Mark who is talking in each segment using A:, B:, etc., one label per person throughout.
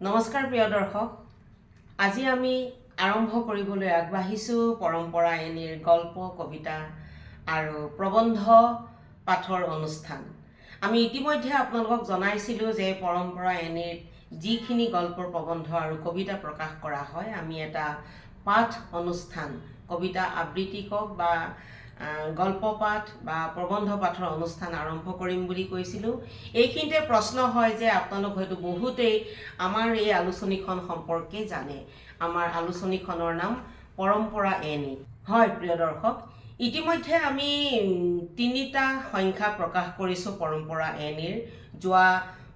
A: নমস্কাৰ প্ৰিয় দৰ্শক, আজি আমি আৰম্ভ কৰিবলৈ আগবাঢ়িছোঁ পৰম্পৰা এনিৰ গল্প, কবিতা আৰু প্ৰবন্ধ পাঠৰ অনুষ্ঠান। আমি ইতিমধ্যে আপোনালোকক জনাইছিলোঁ যে পৰম্পৰা এনিত যিখিনি গল্প, প্ৰবন্ধ আৰু কবিতা প্ৰকাশ কৰা হয়, আমি এটা পাঠ অনুষ্ঠান, কবিতা আবৃত্তি কওক বা গল্প পাঠ বা প্ৰবন্ধ পাঠৰ অনুষ্ঠান আৰম্ভ কৰিম বুলি কৈছিলোঁ। এইখিনিতে প্ৰশ্ন হয় যে আপোনালোক হয়তো বহুতেই আমাৰ এই আলোচনীখন সম্পৰ্কে জানে। আমাৰ আলোচনীখনৰ নাম পৰম্পৰা এনি। হয় প্ৰিয় দৰ্শক, ইতিমধ্যে আমি 3টা সংখ্যা প্ৰকাশ কৰিছোঁ পৰম্পৰা এনিৰ। যোৱা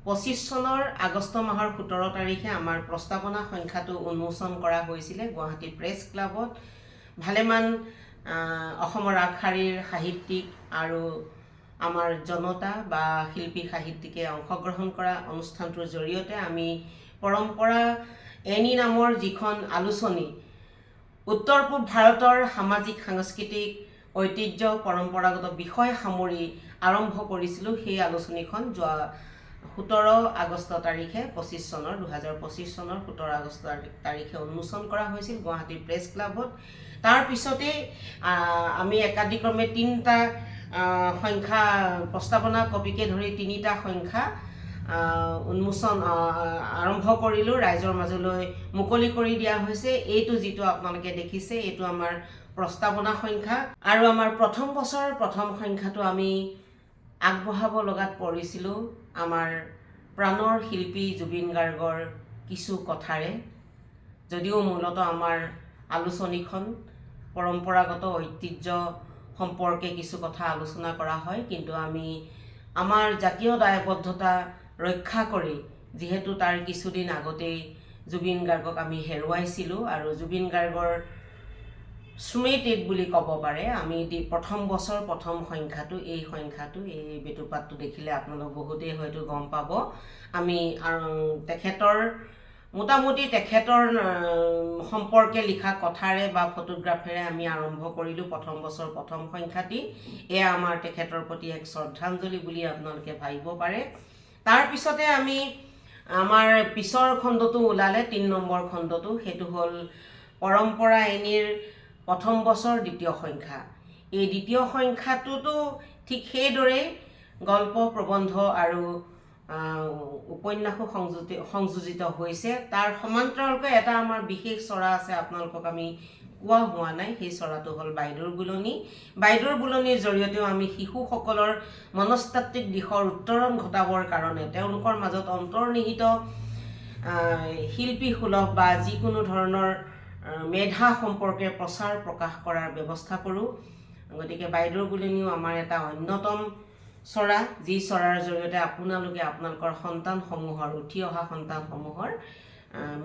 A: 25 চনৰ আগষ্ট মাহৰ 17 তাৰিখে আমাৰ প্ৰস্তাৱনা সংখ্যাটো উন্মোচন কৰা হৈছিলে গুৱাহাটী প্ৰেছ ক্লাবত। ভালেমান অসমৰ আগশাৰীৰ সাহিত্যিক আৰু আমাৰ জনতা বা শিল্পী সাহিত্যিকে অংশগ্ৰহণ কৰা অনুষ্ঠানটোৰ জৰিয়তে আমি পৰম্পৰা এনি নামৰ যিখন আলোচনী উত্তৰ পূব ভাৰতৰ সামাজিক সাংস্কৃতিক ঐতিহ্য পৰম্পৰাগত বিষয় সামৰি আৰম্ভ কৰিছিলোঁ। সেই আলোচনীখন যোৱা 17 আগষ্ট তাৰিখে 2025 চনৰ 17 আগষ্ট তাৰিখে উন্মোচন কৰা হৈছিল গুৱাহাটী প্ৰেছ ক্লাবত। তাৰ পিছতেই আমি একাদিক্ৰমে 3টা সংখ্যা প্ৰস্তাৱনা কপিকে ধৰি 3টা সংখ্যা উন্মোচন আৰম্ভ কৰিলোঁ, ৰাইজৰ মাজলৈ মুকলি কৰি দিয়া হৈছে। এইটো যিটো আপোনালোকে দেখিছে, এইটো আমাৰ প্ৰস্তাৱনা সংখ্যা আৰু আমাৰ প্ৰথম বছৰৰ প্ৰথম সংখ্যাটো আমি আগবঢ়াব লগাত পৰিছিলোঁ আমাৰ প্ৰাণৰ শিল্পী জুবিন গাৰ্গৰ কিছু কথাৰে। যদিও মূলতঃ আমাৰ আলোচনীখন পৰম্পৰাগত ঐতিহ্য সম্পৰ্কে কিছু কথা আলোচনা কৰা হয়, কিন্তু আমি আমাৰ জাতীয় দায়বদ্ধতা ৰক্ষা কৰি, যিহেতু তাৰ কিছুদিন আগতেই জুবিন গাৰ্গক আমি হেৰুৱাইছিলোঁ আৰু জুবিন গাৰ্গৰ স্মৃতিত বুলি ক'ব পাৰে আমি প্ৰথম বছৰ প্ৰথম সংখ্যাটো, এই বেটুপাতটো দেখিলে আপোনালোক বহুতেই হয়তো গম পাব। আমি তেখেতৰ মোটামুটি তেখেতৰ সম্পৰ্কে লিখা কথাৰে বা ফটোগ্ৰাফেৰে আমি আৰম্ভ কৰিলোঁ প্ৰথম বছৰ প্ৰথম সংখ্যাটি। এয়া আমাৰ তেখেতৰ প্ৰতি এক শ্ৰদ্ধাঞ্জলি বুলি আপোনালোকে ভাবিব পাৰে। তাৰপিছতে আমি আমাৰ পিছৰ খণ্ডটো ওলালে 3 নম্বৰ খণ্ডটো, সেইটো হ'ল পৰম্পৰা এনিৰ প্ৰথম বছৰ দ্বিতীয় সংখ্যা। এই দ্বিতীয় সংখ্যাটোতো ঠিক সেইদৰেই গল্প, প্ৰবন্ধ আৰু উপন্যাসো সংযোজিত হৈছে। তাৰ সমান্তৰালকৈ এটা আমাৰ বিশেষ চৰা আছে, আপোনালোকক আমি কোৱা হোৱা নাই। সেই চৰাটো হ'ল বাইদেউৰ বুলনি। বাইদেউৰ বুলনিৰ জৰিয়তেও আমি শিশুসকলৰ মনস্তাত্ত্বিক দিশৰ উত্তৰণ ঘটাবৰ কাৰণে তেওঁলোকৰ মাজত অন্তৰ্নিহিত শিল্পী সুলভ বা যিকোনো ধৰণৰ মেধা সম্পৰ্কে প্ৰচাৰ প্ৰকাশ কৰাৰ ব্যৱস্থা কৰোঁ। গতিকে বাইদেউৰ বুলনিও আমাৰ এটা অন্যতম চৰা, যি চৰাৰ জৰিয়তে আপোনালোকৰ সন্তানসমূহৰ, উঠি অহা সন্তানসমূহৰ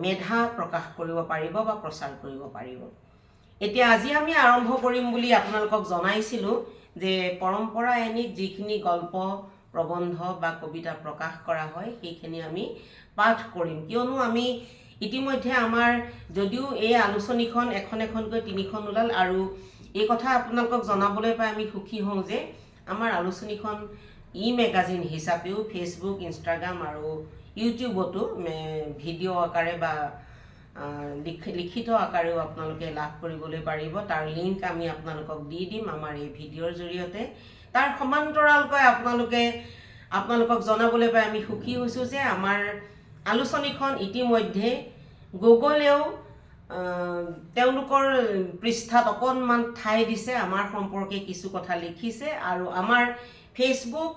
A: মেধা প্ৰকাশ কৰিব পাৰিব বা প্ৰচাৰ কৰিব পাৰিব। এতিয়া আজি আমি আৰম্ভ কৰিম বুলি আপোনালোকক জনাইছিলোঁ যে পৰম্পৰা এনিত যিখিনি গল্প, প্ৰবন্ধ বা কবিতা প্ৰকাশ কৰা হয় সেইখিনি আমি পাঠ কৰিম। কিয়নো আমি ইতিমধ্যে আমাৰ যদিও এই আলোচনীখন এখন এখনকৈ 3খন ওলাল, আৰু এই কথা আপোনালোকক জনাবলৈ পাই আমি সুখী হওঁ যে আমাৰ আলোচনীখন মেগাজিন হিচাপেও ফেচবুক, ইনষ্টাগ্ৰাম আৰু ইউটিউবতো ভিডিঅ' আকাৰে বা লিখিত আকাৰেও আপোনালোকে লাভ কৰিবলৈ পাৰিব। তাৰ লিংক আমি আপোনালোকক দি দিম আমাৰ এই ভিডিঅ'ৰ জৰিয়তে। তাৰ সমান্তৰালকৈ আপোনালোকক জনাবলৈ পাই আমি সুখী হৈছোঁ যে আমাৰ আলোচনীখন ইতিমধ্যে গুগলেও তেওঁলোকৰ পৃষ্ঠাত অকণমান ঠাই দিছে, আমাৰ সম্পৰ্কে কিছু কথা লিখিছে, আৰু আমাৰ ফেচবুক,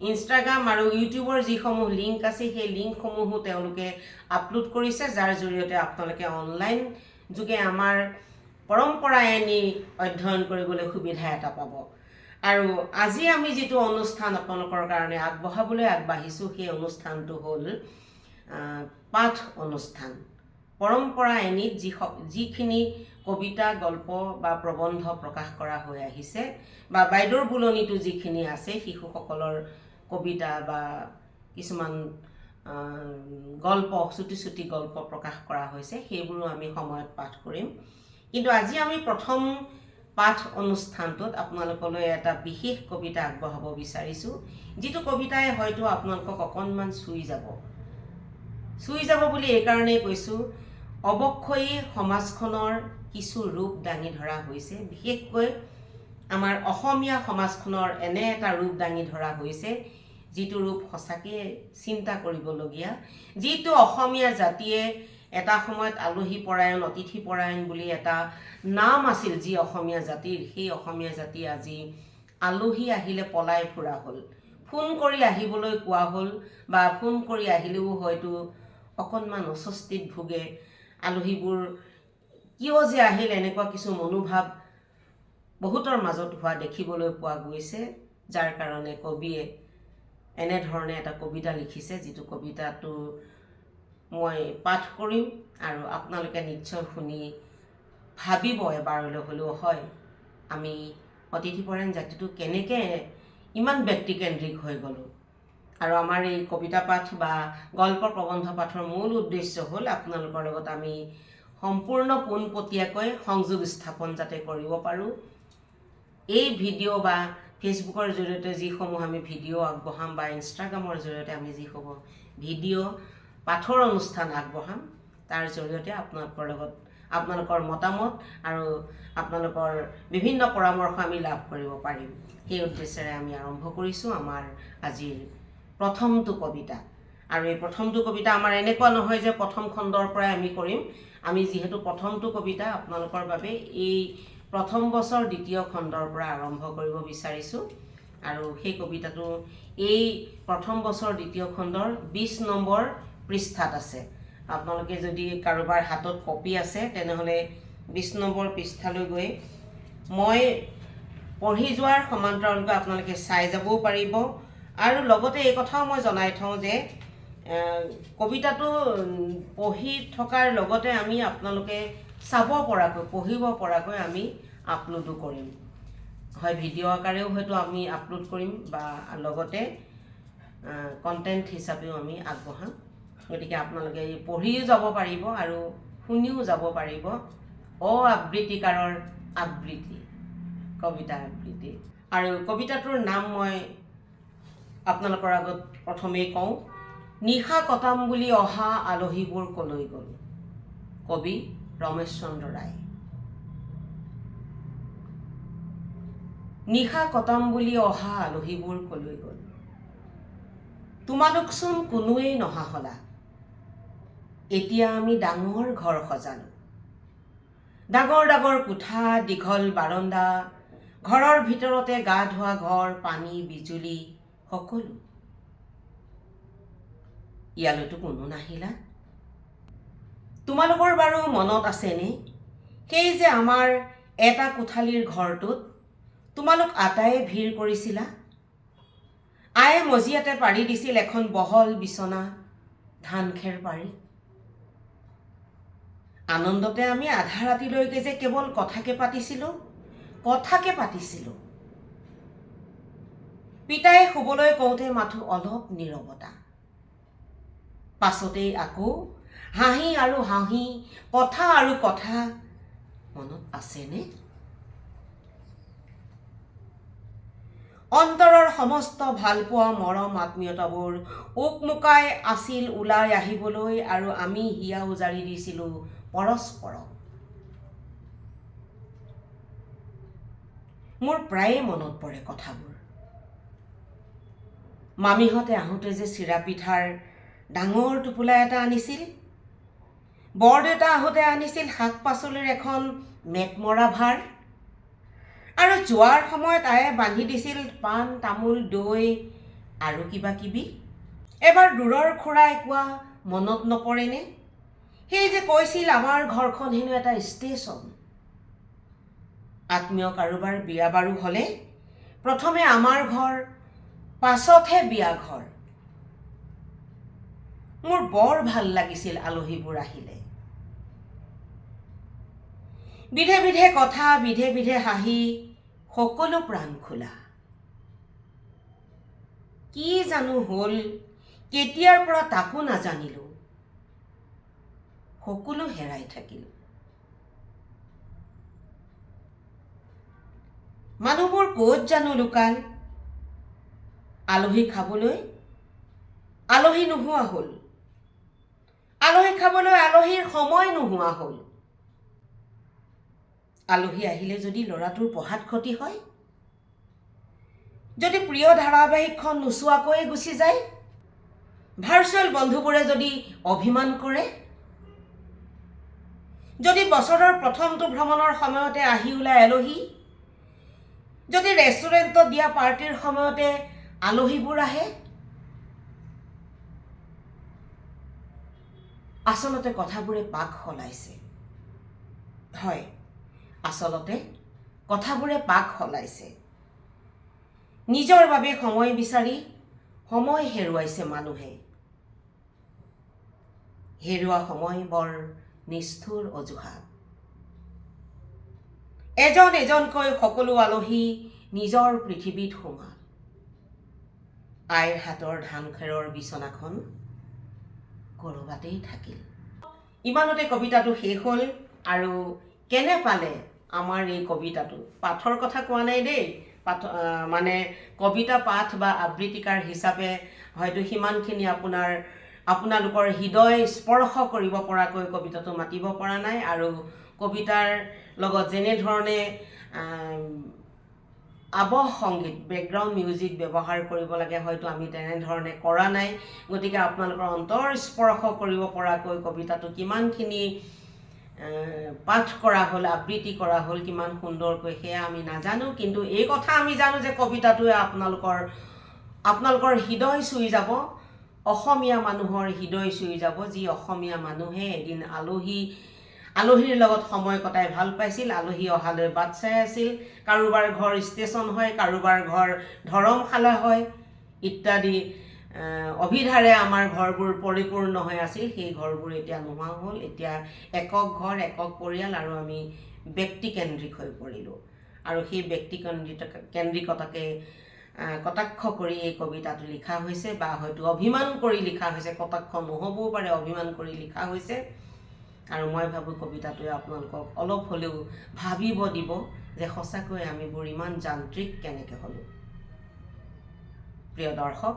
A: ইনষ্টাগ্ৰাম আৰু ইউটিউবৰ যিসমূহ লিংক আছে সেই লিংকসমূহো তেওঁলোকে আপলোড কৰিছে, যাৰ জৰিয়তে আপোনালোকে অনলাইন যোগে আমাৰ পৰম্পৰা এনি অধ্যয়ন কৰিবলৈ সুবিধা এটা পাব। আৰু আজি আমি যিটো অনুষ্ঠান আপোনালোকৰ কাৰণে আগবাঢ়িছোঁ সেই অনুষ্ঠানটো হ'ল পাঠ অনুষ্ঠান। পৰম্পৰা এনিত যিখিনি কবিতা, গল্প বা প্ৰবন্ধ প্ৰকাশ কৰা হৈ আহিছে, বা বাইদেউৰ বুলনিটো যিখিনি আছে শিশুসকলৰ কবিতা বা কিছুমান গল্প, চুটি গল্প প্ৰকাশ কৰা হৈছে, সেইবোৰো আমি সময়ত পাঠ কৰিম। কিন্তু আজি আমি প্ৰথম পাঠ অনুষ্ঠানটোত আপোনালোকলৈ এটা বিশেষ কবিতা আগবঢ়াব বিচাৰিছোঁ, যিটো কবিতাই হয়তো আপোনালোকক অকণমান চুই যাব। চুই যাব বুলি এইকাৰণেই কৈছোঁ, অৱক্ষয়ী সমাজখনৰ কিছু ৰূপ দাঙি ধৰা হৈছে। বিশেষকৈ আমাৰ অসমীয়া সমাজখনৰ এনে এটা ৰূপ দাঙি ধৰা হৈছে, যিটো ৰূপ সঁচাকৈ চিন্তা কৰিবলগীয়া। যিটো অসমীয়া জাতিয়ে এটা সময়ত আলহী পৰায়ণ, অতিথি পৰায়ণ বুলি এটা নাম আছিল যি অসমীয়া জাতিৰ, সেই অসমীয়া জাতি আজি আলহী আহিলে পলাই ফুৰা হ'ল। ফোন কৰি আহিবলৈ কোৱা হ'ল, বা ফোন কৰি আহিলেও হয়তো অকণমান অস্বস্তিত ভোগে। আলহীবোৰ কিয় যে আহিল, এনেকুৱা কিছু মনোভাৱ বহুতৰ মাজত হোৱা দেখিবলৈ পোৱা গৈছে, যাৰ কাৰণে কবিয়ে এনেধৰণে এটা কবিতা লিখিছে, যিটো কবিতাটো মই পাঠ কৰিম আৰু আপোনালোকে নিশ্চয় শুনি ভাবিব এবাৰলৈ হ'লেও, হয় আমি অতিথিপৰায়ণ জাতিটো কেনেকৈ ইমান ব্যক্তিকেন্দ্ৰিক হৈ গ'লোঁ। আৰু আমাৰ এই কবিতা পাঠ বা গল্প প্ৰবন্ধ পাঠৰ মূল উদ্দেশ্য হ'ল আপোনালোকৰ লগত আমি সম্পূৰ্ণ পোনপটীয়াকৈ সংযোগ স্থাপন যাতে কৰিব পাৰোঁ। এই ভিডিঅ' বা ফেচবুকৰ জৰিয়তে যিসমূহ আমি ভিডিঅ' আগবঢ়াম, বা ইনষ্টাগ্ৰামৰ জৰিয়তে আমি যিসমূহ ভিডিঅ' পাঠৰ অনুষ্ঠান আগবঢ়াম, তাৰ জৰিয়তে আপোনালোকৰ মতামত আৰু আপোনালোকৰ বিভিন্ন পৰামৰ্শ আমি লাভ কৰিব পাৰিম। সেই উদ্দেশ্যেৰে আমি আৰম্ভ কৰিছোঁ আমাৰ আজিৰ প্ৰথমটো কবিতা। আৰু এই প্ৰথমটো কবিতা আমাৰ এনেকুৱা নহয় যে প্ৰথম খণ্ডৰ পৰাই আমি কৰিম। আমি যিহেতু প্ৰথমটো কবিতা আপোনালোকৰ বাবে এই প্ৰথম বছৰ দ্বিতীয় খণ্ডৰ পৰা আৰম্ভ কৰিব বিচাৰিছোঁ। আৰু সেই কবিতাটো এই প্ৰথম বছৰ দ্বিতীয় খণ্ডৰ 20 নম্বৰ পৃষ্ঠাত আছে। আপোনালোকে যদি কাৰোবাৰ হাতত কপি আছে তেনেহ'লে 20 নম্বৰ পৃষ্ঠালৈ গৈ মই পঢ়ি যোৱাৰ সমান্তৰালকৈ আপোনালোকে চাই যাবও পাৰিব। আৰু লগতে এই কথাও মই জনাই থওঁ যে কবিতাটো পঢ়ি থকাৰ লগতে আমি আপোনালোকে চাব পৰাকৈ, পঢ়িব পৰাকৈ আমি আপলোডো কৰিম। হয় ভিডিঅ' আকাৰেও হয়তো আমি আপলোড কৰিম, বা লগতে কণ্টেণ্ট হিচাপেও আমি আগবঢ়াম। গতিকে আপোনালোকে পঢ়িও যাব পাৰিব আৰু শুনিও যাব পাৰিব। আবৃত্তিকাৰৰ আবৃত্তি, কবিতা আবৃত্তি। আৰু কবিতাটোৰ নাম মই আপোনালোকৰ আগত প্ৰথমেই কওঁ, নিশা কটাম বুলি অহা আলহীবোৰ কলৈ গ'ল। কবি ৰমেশ চন্দ্ৰ ৰায়। নিশা কটাম বুলি অহা আলহীবোৰ কলৈ গ'ল, তোমালোকচোন কোনোৱেই নহা হলা। এতিয়া আমি ডাঙৰ ঘৰ সজালো, ডাঙৰ ডাঙৰ কোঠা, দীঘল বাৰণ্ডা, ঘৰৰ ভিতৰতে গা ধোৱা ঘৰ, পানী বিজুলী সকলো। ইয়ালৈতো কোনো নাহিলা। তোমালোকৰ বাৰু মনত আছেনে, সেই যে আমাৰ এটা কোঠালিৰ ঘৰটোত তোমালোক আটায়ে ভিৰ কৰিছিলা। আয়ে মজিয়াতে পাৰি দিছিল এখন বহল বিচনা, ধান খেৰ পাৰি। আনন্দতে আমি আধা ৰাতিলৈকে যে কেৱল কথাকে পাতিছিলোঁ। পিতাই শুবলৈ কওঁতে মাথো অলপ নীৰৱতা। পাছতেই আকৌ হাঁহি আৰু হাঁহি, কথা আৰু কথা। মনত আছেনে? অন্তৰৰ সমস্ত ভালপোৱা মৰম আত্মীয়তাবোৰ উকমুকাই আছিল ওলাই আহিবলৈ, আৰু আমি হিয়া উজাৰি দিছিলোঁ পৰস্পৰক। মোৰ প্ৰায়ে মনত পৰে কথাবোৰ। মামীহঁতে আহোঁতে যে চিৰা পিঠাৰ ডাঙৰ টোপোলা এটা আনিছিল, বৰদেউতা আহোঁতে আনিছিল শাক পাচলিৰ এখন মেটমৰা ভাৰ, আৰু যোৱাৰ সময়ত আয়ে বান্ধি দিছিল পাণ তামোল দৈ আৰু কিবা কিবি। এবাৰ দূৰৰ খুৰাই কোৱা মনত নপৰেনে, সেই যে কৈছিল আমাৰ ঘৰখন হেনো এটা ষ্টেচন। আত্মীয় কাৰোবাৰ বিয়া বাৰু হ'লে প্ৰথমে আমাৰ ঘৰ, পাছতহে বিয়া ঘৰ। মোৰ বৰ ভাল লাগিছিল আলহীবোৰ আহিলে। বিধে বিধে কথা, বিধে বিধে হাঁহি, সকলো প্ৰাণ খোলা। কি জানো হ'ল, কেতিয়াৰ পৰা তাকো নাজানিলো, সকলো হেৰাই থাকিল। মানুহবোৰ ক'ত জানো লুকাল। আলহী খাবলৈ আলহী নোহোৱা হ'ল। আলহী খাবলৈ আলহীৰ সময় নোহোৱা হ'ল। আলহী আহিলে যদি ল'ৰাটোৰ পঢ়াত ক্ষতি হয়, যদি প্ৰিয় ধাৰাবাহিকখন নোচোৱাকৈয়ে গুচি যায়, ভাৰ্চুৱেল বন্ধুবোৰে যদি অভিমান কৰে, যদি বছৰৰ প্ৰথমটো ভ্ৰমণৰ সময়তে আহি ওলাই আলহী, যদি ৰেষ্টুৰেণ্টত দিয়া পাৰ্টিৰ সময়তে আলহীবোৰ আহে, আচলতে কথাবোৰে পাক সলাইছে। হয়, আচলতে কথাবোৰে পাক সলাইছে। নিজৰ বাবে সময় বিচাৰি সময় হেৰুৱাইছে মানুহে। হেৰুৱা সময় বৰ নিষ্ঠুৰ অজুহাত। এজন এজনকৈ সকলো আলহী নিজৰ পৃথিৱীত সোমাল। আইৰ হাতৰ ধান খেৰৰ বিচনাখন ক'ৰবাতেই থাকিল। ইমানতে কবিতাটো শেষ হ'ল। আৰু কেনে পালে আমাৰ এই কবিতাটো? পাঠৰ কথা কোৱা নাই দেই, মানে কবিতা পাঠ বা আবৃত্তিকাৰ হিচাপে হয়তো সিমানখিনি আপোনালোকৰ হৃদয় স্পৰ্শ কৰিব পৰাকৈ কবিতাটো মাতিব পৰা নাই। আৰু কবিতাৰ লগত যেনেধৰণে আৱহ সংগীত, বেকগ্ৰাউণ্ড মিউজিক ব্যৱহাৰ কৰিব লাগে, হয়তো আমি তেনেধৰণে কৰা নাই। গতিকে আপোনালোকৰ অন্তৰ স্পৰ্শ কৰিব পৰাকৈ কবিতাটো কিমানখিনি পাঠ কৰা হ'ল, আবৃত্তি কৰা হ'ল, কিমান সুন্দৰকৈ, সেয়া আমি নাজানো। কিন্তু এই কথা আমি জানো যে কবিতাটোৱে আপোনালোকৰ হৃদয় চুই যাব, অসমীয়া মানুহৰ হৃদয় চুই যাব, যি অসমীয়া মানুহে এদিন আলহীৰ লগত সময় কটাই ভাল পাইছিল, আলহী অহালৈ বাট চাই আছিল। কাৰোবাৰ ঘৰ ষ্টেচন হয়, কাৰোবাৰ ঘৰ ধৰমশালা হয়, ইত্যাদি অভিধাৰে আমাৰ ঘৰবোৰ পৰিপূৰ্ণ হৈ আছিল। সেই ঘৰবোৰ এতিয়া নোহোৱা হ'ল। এতিয়া একক ঘৰ, একক পৰিয়াল, আৰু আমি ব্যক্তিকেন্দ্ৰিক হৈ পৰিলোঁ। আৰু সেই ব্যক্তিকেন্দ্ৰিকতাকে কটাক্ষ কৰি এই কবিতাটো লিখা হৈছে, বা হয়তো অভিমান কৰি লিখা হৈছে। কটাক্ষ নহ'বও পাৰে, অভিমান কৰি লিখা হৈছে। আৰু মই ভাবোঁ কবিতাটোৱে আপোনালোকক অলপ হ'লেও ভাবিব দিব যে সঁচাকৈ আমিবোৰ ইমান যান্ত্ৰিক কেনেকৈ হ'লোঁ। প্ৰিয় দৰ্শক,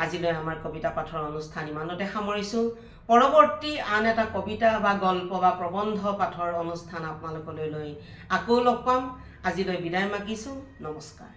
A: আজিলৈ আমাৰ কবিতা পাঠৰ অনুষ্ঠান ইমানতে সামৰিছোঁ। পৰৱৰ্তী আন এটা কবিতা বা গল্প বা প্ৰবন্ধ পাঠৰ অনুষ্ঠান আপোনালোকলৈ লৈ আকৌ লগ পাম। আজিলৈ বিদায় মাগিছোঁ। নমস্কাৰ।